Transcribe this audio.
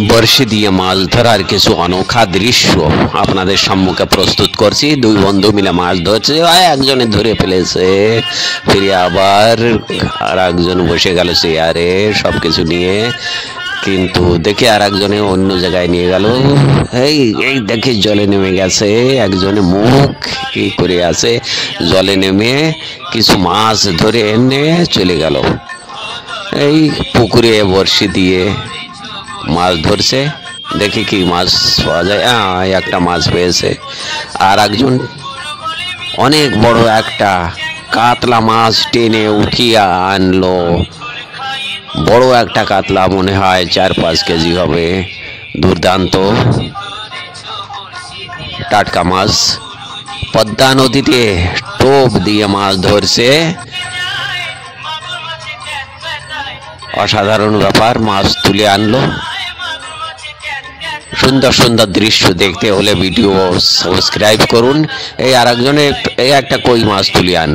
বড়শি দিয়ে মাছ ধরার কিছু অনোখা দৃশ্য আপনাদের সম্মুখে প্রস্তুত করছি। দুই বন্ধু মিলে মাছ ধরছে, একজনে ধরে ফেলেছে, ফিরে আবার আর একজন বসে গেল চেয়ারে সবকিছু নিয়ে, কিন্তু দেখে আর একজনে অন্য জায়গায় নিয়ে গেল। এই এই দেখে জলে নেমে গেছে, একজনে মুখ কি করে আছে, জলে নেমে কিছু মাছ ধরে এনে চলে গেল। এই পুকুরে বড়শি দিয়ে মাছ ধরছে, দেখি কি মাছ পাওয়া যায়। একটা মাছ পেয়েছে। আর একজন অনেক বড় একটা কাতলা মাছ টেনে উঠিয়ে আনলো। বড় একটা কাতলা, মনে হয় 4-5 কেজি হবে। দুর্দান্ত টাটকা মাছ। পদ্মা নদীতে টোপ দিয়ে মাছ ধরছে, অসাধারণ ব্যাপার। মাছ তুলে আনলো। সুন্দর সুন্দর দৃশ্য দেখতে হলে ভিডিও সাবস্ক্রাইব করুন। এই আরেকজনে এই একটা কই মাছ তুলে আনলো।